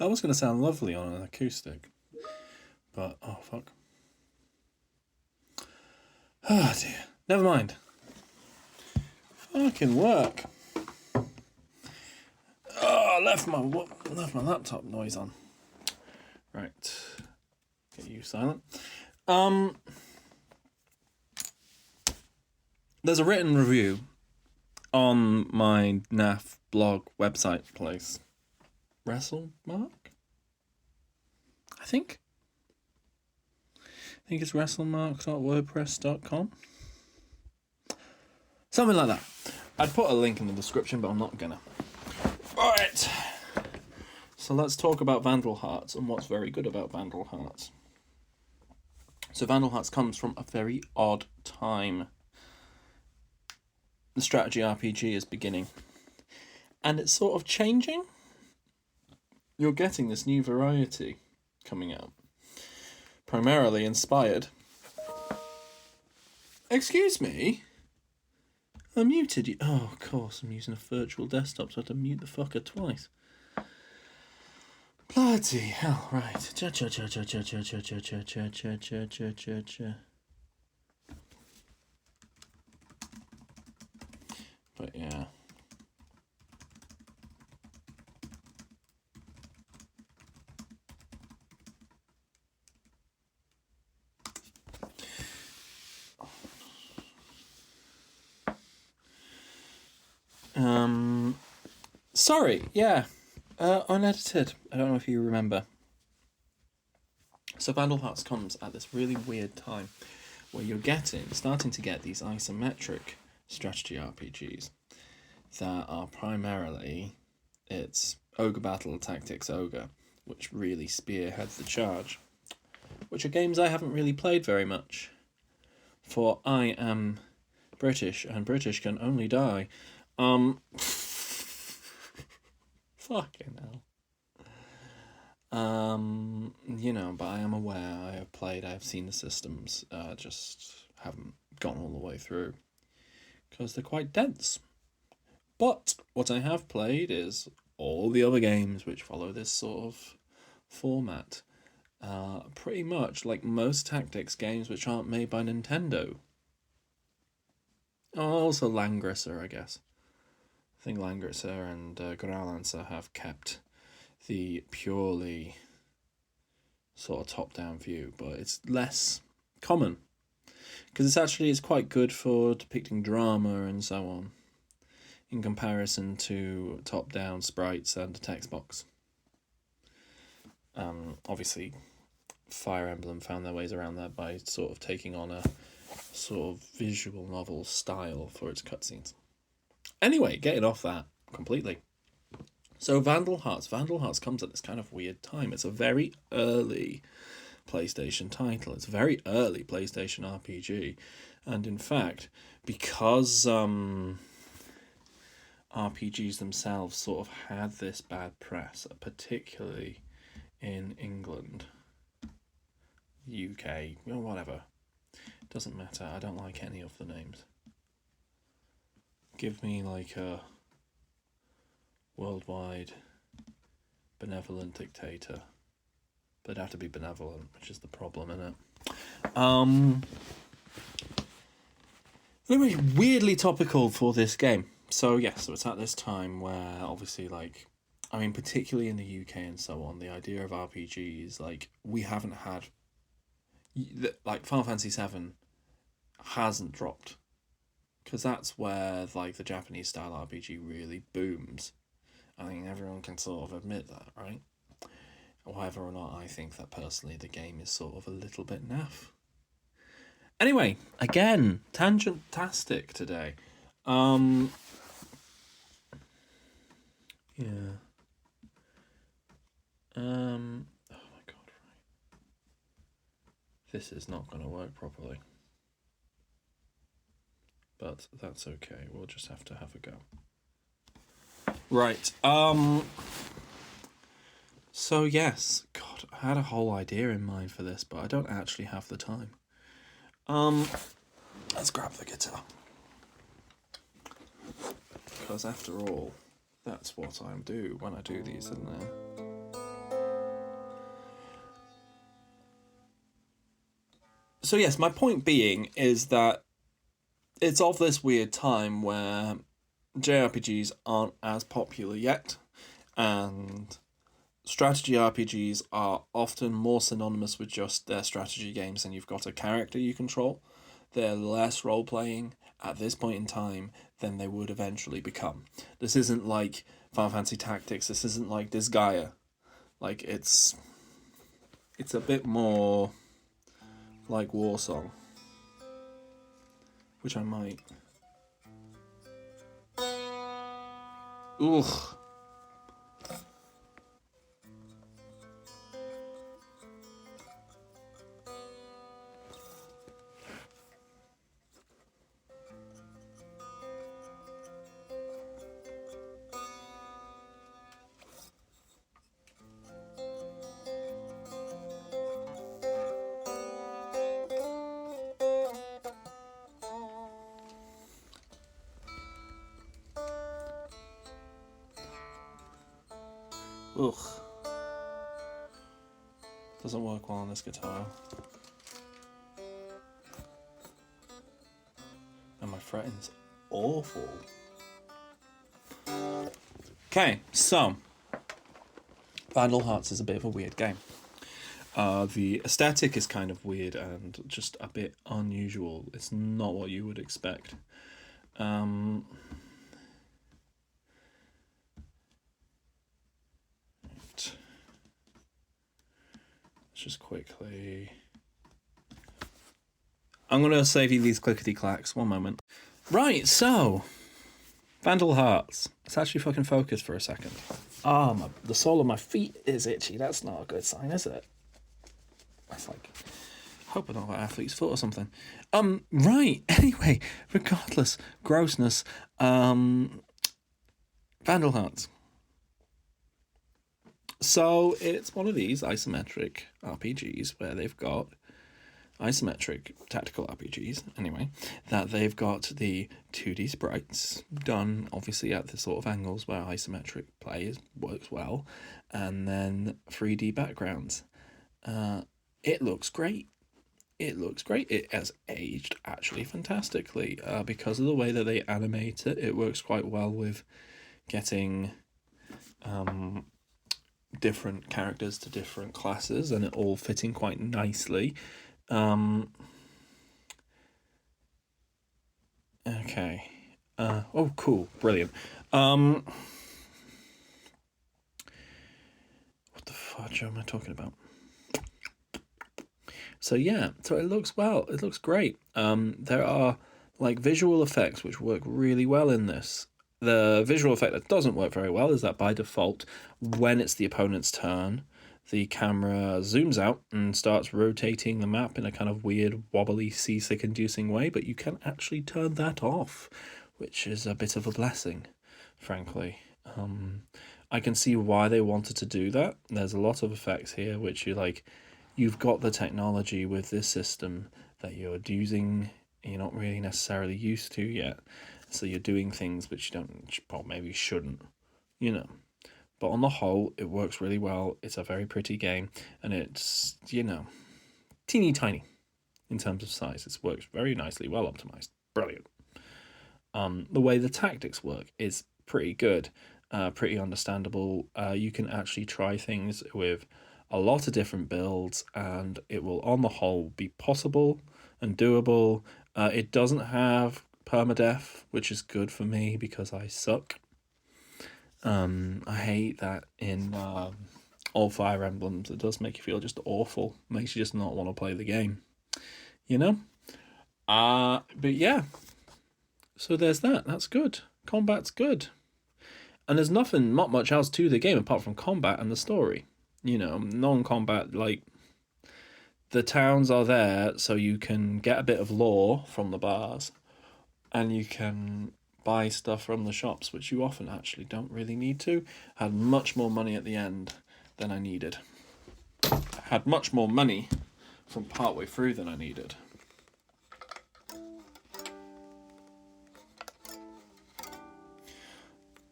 That was going to sound lovely on an acoustic. But, oh, fuck. Oh, dear. Never mind. Fucking work. Oh, I left my laptop noise on. Right. Get you silent. There's a written review on my NAF blog website place. WrestleMark? I think it's wrestlemark.wordpress.com. Something like that. I'd put a link in the description, but I'm not gonna. Alright. So let's talk about Vandal Hearts and what's very good about Vandal Hearts. So Vandal Hearts comes from a very odd time. The strategy RPG is beginning. And it's sort of changing. You're getting this new variety coming out. Primarily inspired. Excuse me? I muted you. Oh, of course, I'm using a virtual desktop, so I had to mute the fucker twice. Bloody hell, right. But yeah. Sorry, yeah. Unedited. I don't know if you remember. So Vandal Hearts comes at this really weird time where you're starting to get these isometric strategy RPGs that are primarily, it's Ogre Battle, Tactics Ogre, which really spearheads the charge, which are games I haven't really played very much, for I am British and British can only die. Fucking hell. But I am aware, I have played, I have seen the systems, just haven't gone all the way through, because they're quite dense. But what I have played is all the other games which follow this sort of format. Pretty much like most tactics games which aren't made by Nintendo. Oh, also Langrisser, I guess. I think Langrisser and Growlancer have kept the purely sort of top-down view, but it's less common because it's quite good for depicting drama and so on, in comparison to top-down sprites and a text box. Obviously, Fire Emblem found their ways around that by sort of taking on a sort of visual novel style for its cutscenes. Anyway, getting off that completely. So Vandal Hearts comes at this kind of weird time. It's a very early PlayStation title. It's a very early PlayStation RPG. And in fact, because RPGs themselves sort of had this bad press, particularly in England, UK, or whatever. Doesn't matter. I don't like any of the names. Give me like a worldwide benevolent dictator. But it'd have to be benevolent, which is the problem, innit? Very weirdly topical for this game. So it's at this time where obviously particularly in the UK and so on, the idea of RPGs, we haven't had, Final Fantasy VII hasn't dropped. Because that's where, the Japanese style RPG really booms. I think everyone can sort of admit that, right? Whether or not I think that personally the game is sort of a little bit naff. Anyway, again, tangent-tastic today. Yeah. Oh my god, right. This is not going to work properly. But that's okay. We'll just have to have a go. Right. So yes, God, I had a whole idea in mind for this, but I don't actually have the time. Let's grab the guitar. Because after all, that's what I do when I do these, isn't it? So yes, my point being is that it's of this weird time where JRPGs aren't as popular yet, and strategy RPGs are often more synonymous with just their strategy games, and you've got a character you control. They're less role playing at this point in time than they would eventually become. This isn't like Final Fantasy Tactics. This isn't like Disgaea. Like it's a bit more like Warsong, which I might. Ugh. Ugh. Doesn't work well on this guitar. And my fretting's awful. Okay, so Vandal Hearts is a bit of a weird game. The aesthetic is kind of weird and just a bit unusual. It's not what you would expect. Let's just quickly. I'm going to save you these clickety clacks. One moment. Right, so Vandal Hearts. It's actually fucking focused for a second. The sole of my feet is itchy. That's not a good sign, is it? That's like, hope I don't got athlete's foot or something. Right. Anyway, regardless, grossness. Vandal Hearts. So it's one of these isometric RPGs where they've got isometric tactical RPGs, anyway, that they've got the 2D sprites done obviously at the sort of angles where isometric play works well, and then 3D backgrounds. It looks great. It looks great. It has aged actually fantastically because of the way that they animate it. It works quite well with getting different characters to different classes and it all fitting quite nicely. Okay. Oh, cool. Brilliant. What the fudge am I talking about? So yeah, so it looks well. It looks great. There are like visual effects which work really well in this. The visual effect that doesn't work very well is that by default, when it's the opponent's turn, the camera zooms out and starts rotating the map in a kind of weird, wobbly, seasick-inducing way, but you can actually turn that off, which is a bit of a blessing, frankly. I can see why they wanted to do that. There's a lot of effects here which you've got the technology with this system that you're using, you're not really necessarily used to yet. So you're doing things which you don't, well, maybe you shouldn't, But on the whole, it works really well. It's a very pretty game, and it's, teeny tiny in terms of size. It works very nicely, well optimized. Brilliant. The way the tactics work is pretty good, pretty understandable. You can actually try things with a lot of different builds, and it will, on the whole, be possible and doable. It doesn't have permadeath, which is good for me because I suck. I hate that in all Fire Emblems. It does make you feel just awful. Makes you just not want to play the game. But yeah. So there's that. That's good. Combat's good. And there's not much else to the game apart from combat and the story. Non-combat, the towns are there so you can get a bit of lore from the bars and you can buy stuff from the shops, which you often actually don't really need to. Had much more money at the end than I needed. Had much more money from partway through than I needed.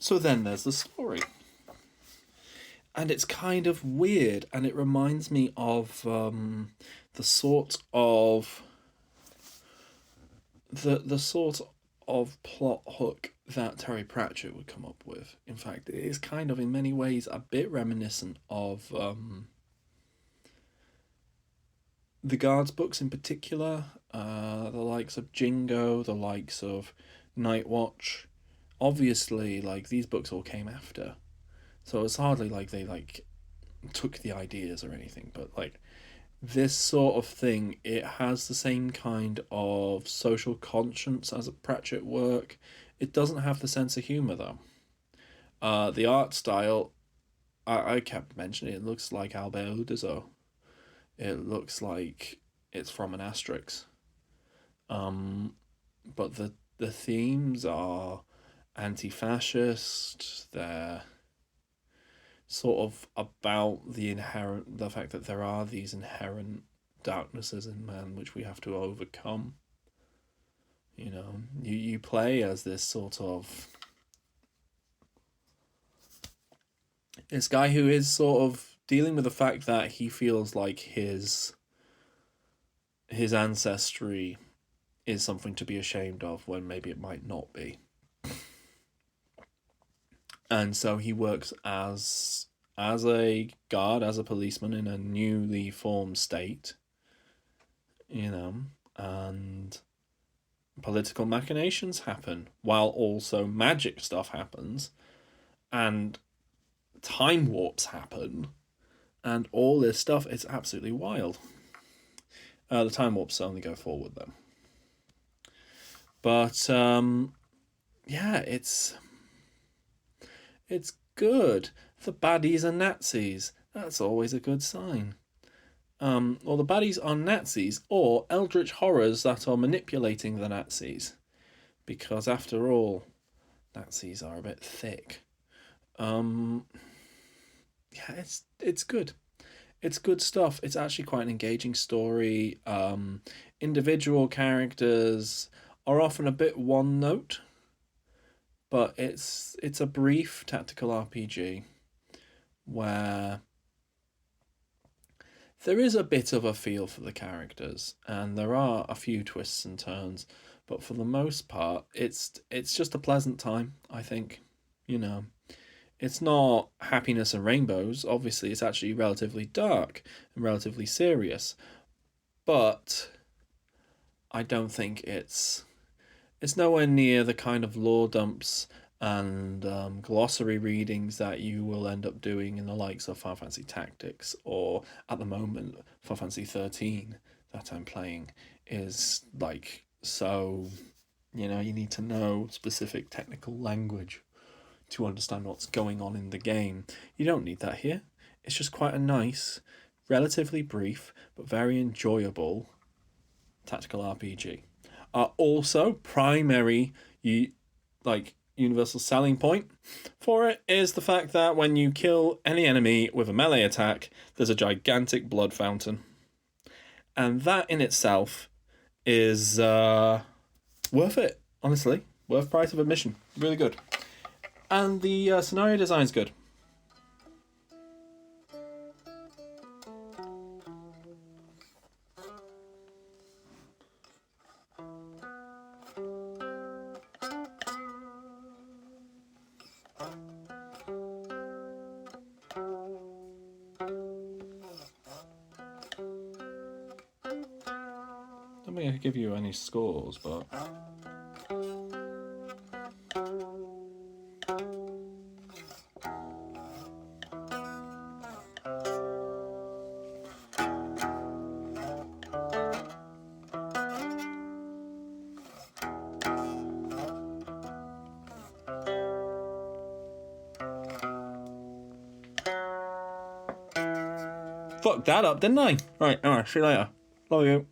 So then there's the story. And it's kind of weird, and it reminds me of the the sort of the sort of plot hook that Terry Pratchett would come up with. In fact, it is kind of in many ways a bit reminiscent of the Guards books in particular, the likes of Jingo, the likes of Night Watch. Obviously, like, these books all came after, so it's hardly like they like took the ideas or anything, but like this sort of thing, it has the same kind of social conscience as a Pratchett work. It doesn't have the sense of humour though. The art style, I kept mentioning it looks like Albert Uderzo. It looks like it's from an Asterix. But the themes are anti-fascist. They're sort of about the fact that there are these inherent darknesses in man which we have to overcome. You know, you play as this sort of this guy who is sort of dealing with the fact that he feels like his ancestry is something to be ashamed of when maybe it might not be. And so he works as a guard, as a policeman in a newly formed state, you know, and political machinations happen, while also magic stuff happens, and time warps happen, and all this stuff. It's absolutely wild. The time warps only go forward, though. But, yeah, it's good. The baddies are Nazis. That's always a good sign. Or the baddies are Nazis or eldritch horrors that are manipulating the Nazis. Because after all, Nazis are a bit thick. Yeah, it's good. It's good stuff. It's actually quite an engaging story. Individual characters are often a bit one note, but it's a brief tactical RPG where there is a bit of a feel for the characters, and there are a few twists and turns, but for the most part, it's just a pleasant time, I think. You know, it's not happiness and rainbows. Obviously, it's actually relatively dark and relatively serious, but I don't think it's nowhere near the kind of lore dumps and glossary readings that you will end up doing in the likes of Final Fantasy Tactics, or at the moment Final Fantasy 13 that I'm playing is like, so, you know, you need to know specific technical language to understand what's going on in the game. You don't need that here. It's just quite a nice, relatively brief but very enjoyable tactical RPG. Also, primary universal selling point for it is the fact that when you kill any enemy with a melee attack, there's a gigantic blood fountain. And that in itself is worth it, honestly. Worth price of admission. Really good. And the scenario design's good. I don't think I could give you any scores, but fucked that up, didn't I? Right, alright, see you later. Love you.